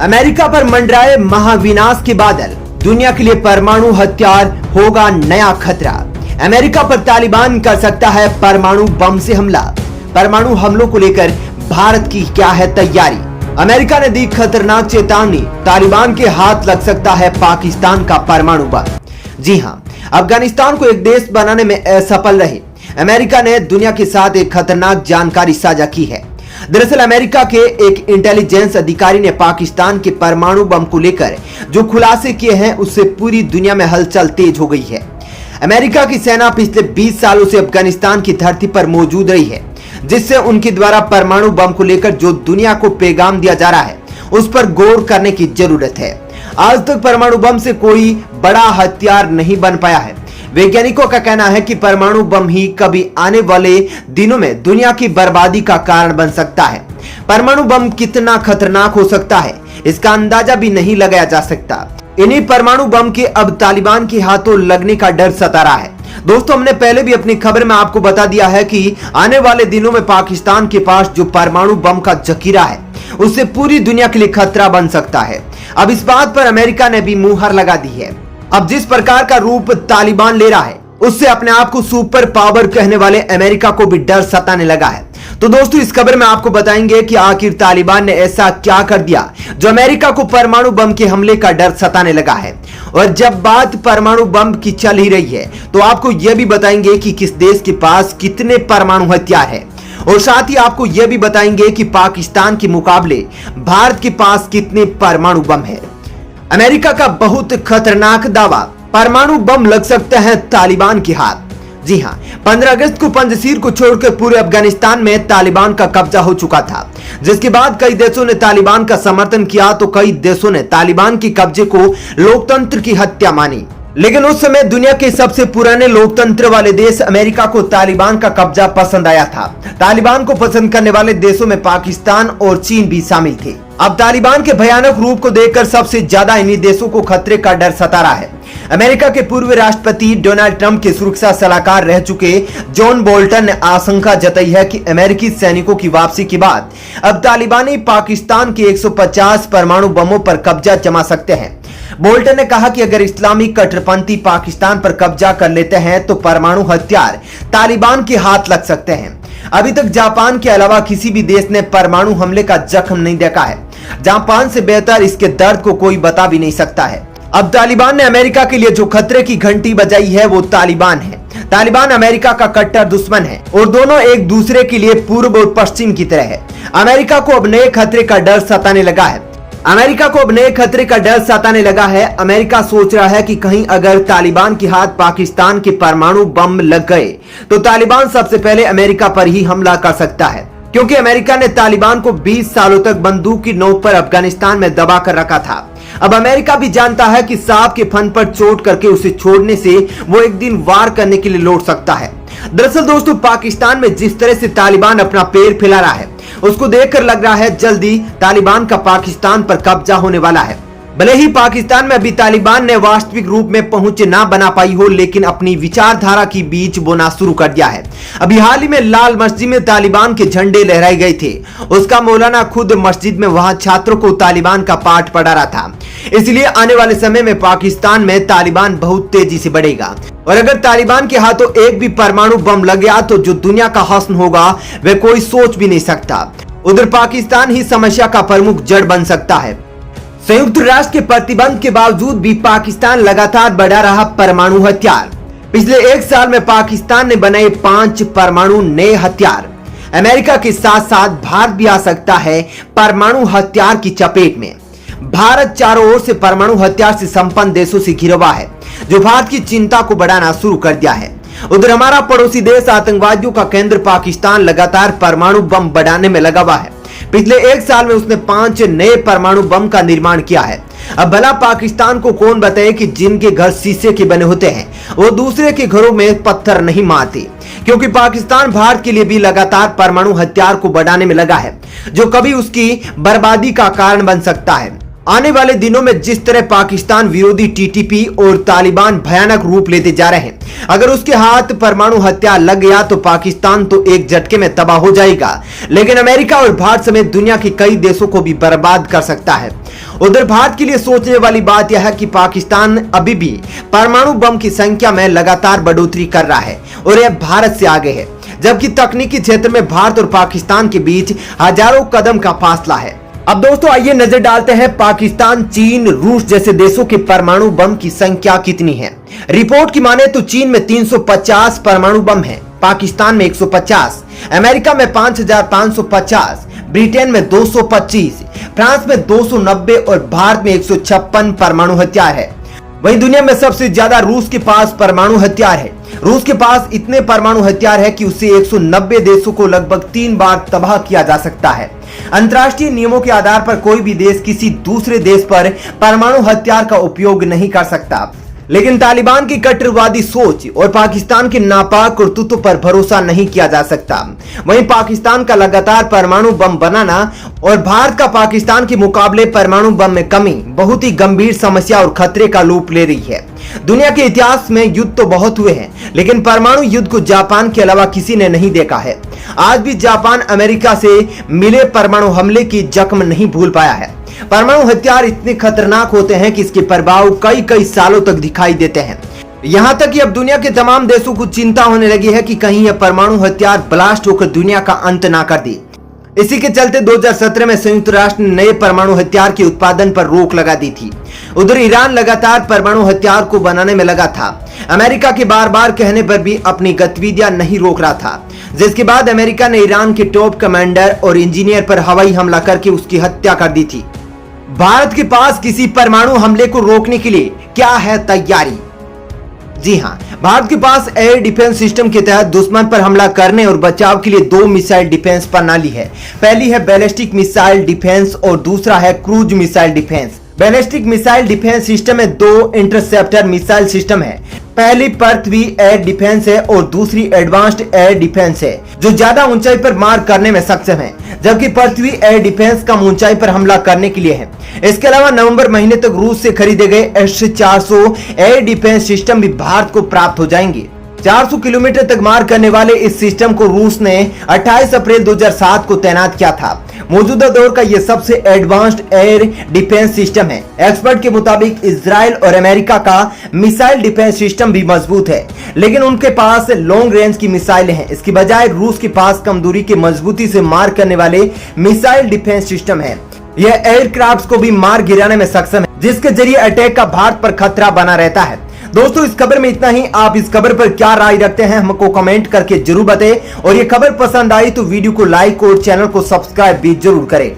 America पर मंडराए महाविनाश के बादल, दुनिया के लिए परमाणु हथियार होगा नया खतरा। अमेरिका पर तालिबान कर सकता है परमाणु बम से हमला। परमाणु हमलों को लेकर भारत की क्या है तैयारी? अमेरिका ने दी खतरनाक चेतावनी, तालिबान के हाथ लग सकता है पाकिस्तान का परमाणु बम। जी हां, अफगानिस्तान को एक देश बनाने में असफल रहे अमेरिका ने दुनिया के साथ एक खतरनाक जानकारी साझा की है। दरअसल अमेरिका के एक इंटेलिजेंस अधिकारी ने पाकिस्तान के परमाणु बम को लेकर जो खुलासे किए हैं, उससे पूरी दुनिया में हलचल तेज हो गई है। अमेरिका की सेना पिछले 20 सालों से अफगानिस्तान की धरती पर मौजूद रही है, जिससे उनके द्वारा परमाणु बम को लेकर जो दुनिया को पैगाम दिया जा रहा है, उस पर गौर करने की जरूरत है। आज तक परमाणु बम से कोई बड़ा हथियार नहीं बन पाया है। वैज्ञानिकों का कहना है कि परमाणु बम ही कभी आने वाले दिनों में दुनिया की बर्बादी का कारण बन सकता है। परमाणु बम कितना खतरनाक हो सकता है, इसका अंदाजा भी नहीं लगाया जा सकता। इन्हीं परमाणु बम के अब तालिबान के हाथों लगने का डर सता रहा है। दोस्तों, हमने पहले भी अपनी खबर में आपको बता दिया है कि आने वाले दिनों में पाकिस्तान के पास जो परमाणु बम का जखीरा है, उससे पूरी दुनिया के लिए खतरा बन सकता है। अब इस बात पर अमेरिका ने भी मुहर लगा दी है। अब जिस प्रकार का रूप तालिबान ले रहा है, उससे अपने आप को सुपर पावर कहने वाले अमेरिका को भी डर सताने लगा है। तो दोस्तों, इस खबर में आपको बताएंगे कि आखिर तालिबान ने ऐसा क्या कर दिया जो अमेरिका को परमाणु बम के हमले का डर सताने लगा है। और जब बात परमाणु बम की चल ही रही है, तो आपको यह भी बताएंगे कि किस देश के पास कितने परमाणु हथियार है, और साथ ही आपको यह भी बताएंगे कि पाकिस्तान के मुकाबले भारत के पास कितने परमाणु बम है। अमेरिका का बहुत खतरनाक दावा, परमाणु बम लग सकते हैं तालिबान के हाथ। जी हां, 15 अगस्त को पंजशीर को छोड़कर पूरे अफगानिस्तान में तालिबान का कब्जा हो चुका था, जिसके बाद कई देशों ने तालिबान का समर्थन किया, तो कई देशों ने तालिबान के कब्जे को लोकतंत्र की हत्या मानी। लेकिन उस समय दुनिया के सबसे पुराने लोकतंत्र वाले देश अमेरिका को तालिबान का कब्जा पसंद आया था। तालिबान को पसंद करने वाले देशों में पाकिस्तान और चीन भी शामिल थे। अब तालिबान के भयानक रूप को देखकर सबसे ज्यादा इन्हीं देशों को खतरे का डर सता रहा है। अमेरिका के पूर्व राष्ट्रपति डोनाल्ड ट्रंप के सुरक्षा सलाहकार रह चुके जॉन बोल्टन ने आशंका जताई है कि अमेरिकी सैनिकों की वापसी के बाद अब तालिबानी पाकिस्तान के 150 परमाणु बमों पर कब्जा जमा सकते हैं। बोल्टन ने कहा कि अगर इस्लामी कट्टरपंथी पाकिस्तान पर कब्जा कर लेते हैं, तो परमाणु हथियार तालिबान के हाथ लग सकते हैं। अभी तक जापान के अलावा किसी भी देश ने परमाणु हमले का जख्म नहीं देखा है। जापान से बेहतर इसके दर्द को कोई बता भी नहीं सकता है। अब तालिबान ने अमेरिका के लिए जो खतरे की घंटी बजाई है, वो तालिबान है। तालिबान अमेरिका का कट्टर दुश्मन है और दोनों एक दूसरे के लिए पूर्व और पश्चिम की तरह है। अमेरिका को अब नए खतरे का डर सताने लगा है। अमेरिका सोच रहा है कि कहीं अगर तालिबान के हाथ पाकिस्तान के परमाणु बम लग गए, तो तालिबान सबसे पहले अमेरिका पर ही हमला कर सकता है, क्योंकि अमेरिका ने तालिबान को 20 सालों तक बंदूक की नोक पर अफगानिस्तान में दबा कर रखा था। अब अमेरिका भी जानता है कि सांप के फन पर चोट करके उसे छोड़ने से वो एक दिन वार करने के लिए लौट सकता है। दरअसल दोस्तों, पाकिस्तान में जिस तरह से तालिबान अपना पैर फैला रहा है, उसको देखकर लग रहा है जल्दी तालिबान का पाकिस्तान पर कब्जा होने वाला है। भले ही पाकिस्तान में अभी तालिबान ने वास्तविक रूप में पहुंच ना बना पाई हो, लेकिन अपनी विचारधारा की बीज बोना शुरू कर दिया है। अभी हाल ही में लाल मस्जिद में तालिबान के झंडे लहराए गए थे। उसका मौलाना खुद मस्जिद में वहां छात्रों को तालिबान का पाठ पढ़ा रहा था। इसलिए आने वाले समय में पाकिस्तान में तालिबान बहुत तेजी से बढ़ेगा, और अगर तालिबान के हाथों एक भी परमाणु बम लग गया, तो जो दुनिया का हस्न होगा वह कोई सोच भी नहीं सकता। उधर पाकिस्तान ही समस्या का प्रमुख जड़ बन सकता है। संयुक्त राष्ट्र के प्रतिबंध के बावजूद भी पाकिस्तान लगातार बढ़ा रहा परमाणु हथियार। पिछले 1 साल में पाकिस्तान ने बनाए 5 परमाणु नए हथियार। अमेरिका के साथ साथ भारत भी आ सकता है परमाणु हथियार की चपेट में। भारत चारों ओर से परमाणु हथियार से संपन्न देशों से घिरा हुआ है, जो भारत की चिंता को बढ़ाना शुरू कर दिया है। उधर हमारा पड़ोसी देश आतंकवादियों का केंद्र पाकिस्तान लगातार परमाणु बम बढ़ाने में लगा हुआ है। पिछले 1 साल में उसने 5 नए परमाणु बम का निर्माण किया है। अब भला पाकिस्तान को कौन बताए कि जिनके घर शीशे के बने होते हैं, वो दूसरे के घरों में पत्थर नहीं मारते, क्योंकि पाकिस्तान भारत के लिए भी लगातार परमाणु हथियार को बढ़ाने में लगा है, जो कभी उसकी बर्बादी का कारण बन सकता है। आने वाले दिनों में जिस तरह पाकिस्तान विरोधी टीटीपी और तालिबान भयानक रूप लेते जा रहे हैं, अगर उसके हाथ परमाणु हथियार लग गया तो पाकिस्तान तो एक झटके में तबाह हो जाएगा, लेकिन अमेरिका और भारत समेत दुनिया के कई देशों को भी बर्बाद कर सकता है। उधर भारत के लिए सोचने वाली बात यह है कि पाकिस्तान अभी भी परमाणु बम की संख्या में लगातार बढ़ोतरी कर रहा है और यह भारत से आगे है, जबकि तकनीकी क्षेत्र में भारत और पाकिस्तान के बीच हजारों कदम का फासला है। अब दोस्तों आइए नजर डालते हैं पाकिस्तान, चीन, रूस जैसे देशों के परमाणु बम की संख्या कितनी है। रिपोर्ट की माने तो चीन में 350 परमाणु बम है, पाकिस्तान में 150, अमेरिका में 5550, ब्रिटेन में 225, फ्रांस में 290 और भारत में 156 परमाणु हथियार है। वहीं दुनिया में सबसे ज्यादा रूस के पास परमाणु हथियार है। रूस के पास इतने परमाणु हथियार है कि उसे 190 देशों को लगभग 3 बार तबाह किया जा सकता है। अंतर्राष्ट्रीय नियमों के आधार पर कोई भी देश किसी दूसरे देश पर परमाणु हथियार का उपयोग नहीं कर सकता, लेकिन तालिबान की कट्टरवादी सोच और पाकिस्तान के नापाक करतूतों पर भरोसा नहीं किया जा सकता। वहीं पाकिस्तान का लगातार परमाणु बम बनाना और भारत का पाकिस्तान के मुकाबले परमाणु बम में कमी बहुत ही गंभीर समस्या और खतरे का रूप ले रही है। दुनिया के इतिहास में युद्ध तो बहुत हुए हैं, लेकिन परमाणु युद्ध को जापान के अलावा किसी ने नहीं देखा है। आज भी जापान अमेरिका से मिले परमाणु हमले की जख्म नहीं भूल पाया है। परमाणु हथियार इतने खतरनाक होते हैं कि इसके प्रभाव कई सालों तक दिखाई देते हैं। यहाँ तक कि अब दुनिया के तमाम देशों को चिंता होने लगी है कि कहीं यह परमाणु हथियार ब्लास्ट होकर दुनिया का अंत ना कर दे। इसी के चलते 2017 में संयुक्त राष्ट्र ने नए परमाणु हथियार के उत्पादन पर रोक लगा दी थी। उधर ईरान लगातार परमाणु हथियार को बनाने में लगा था। अमेरिका के बार बार कहने पर भी अपनी गतिविधियां नहीं रोक रहा था, जिसके बाद अमेरिका ने ईरान के टॉप कमांडर और इंजीनियर पर हवाई हमला करके उसकी हत्या कर दी थी। भारत के पास किसी परमाणु हमले को रोकने के लिए क्या है तैयारी? जी हां, भारत के पास एयर डिफेंस सिस्टम के तहत दुश्मन पर हमला करने और बचाव के लिए 2 मिसाइल डिफेंस प्रणाली है। पहली है बैलिस्टिक मिसाइल डिफेंस और दूसरा है cruise missile defence. Ballistic missile defence system में 2 इंटरसेप्टर मिसाइल सिस्टम है। पहली पृथ्वी एयर डिफेंस है और दूसरी एडवांस्ड एयर डिफेंस है, जो ज्यादा ऊंचाई पर मार करने में सक्षम है, जबकि पृथ्वी एयर डिफेंस कम ऊंचाई पर हमला करने के लिए है। इसके अलावा नवंबर महीने तक रूस से खरीदे गए S-400 एयर डिफेंस सिस्टम भी भारत को प्राप्त हो जाएंगे। 400 किलोमीटर तक मार करने वाले इस सिस्टम को रूस ने 28 अप्रैल 2007 को तैनात किया था। मौजूदा दौर का यह सबसे एडवांस्ड एयर डिफेंस सिस्टम है। एक्सपर्ट के मुताबिक इजराइल और अमेरिका का मिसाइल डिफेंस सिस्टम भी मजबूत है, लेकिन उनके पास लॉन्ग रेंज की मिसाइलें हैं। इसकी बजाय रूस के पास कम दूरी के मजबूती से मार करने वाले मिसाइल डिफेंस सिस्टम है। यह एयरक्राफ्ट को भी मार गिराने में सक्षम है, जिसके जरिए अटैक का भारत पर खतरा बना रहता है। दोस्तों इस खबर में इतना ही। आप इस खबर पर क्या राय रखते हैं हमको कमेंट करके जरूर बताएं, और ये खबर पसंद आई तो वीडियो को लाइक और चैनल को सब्सक्राइब भी जरूर करें।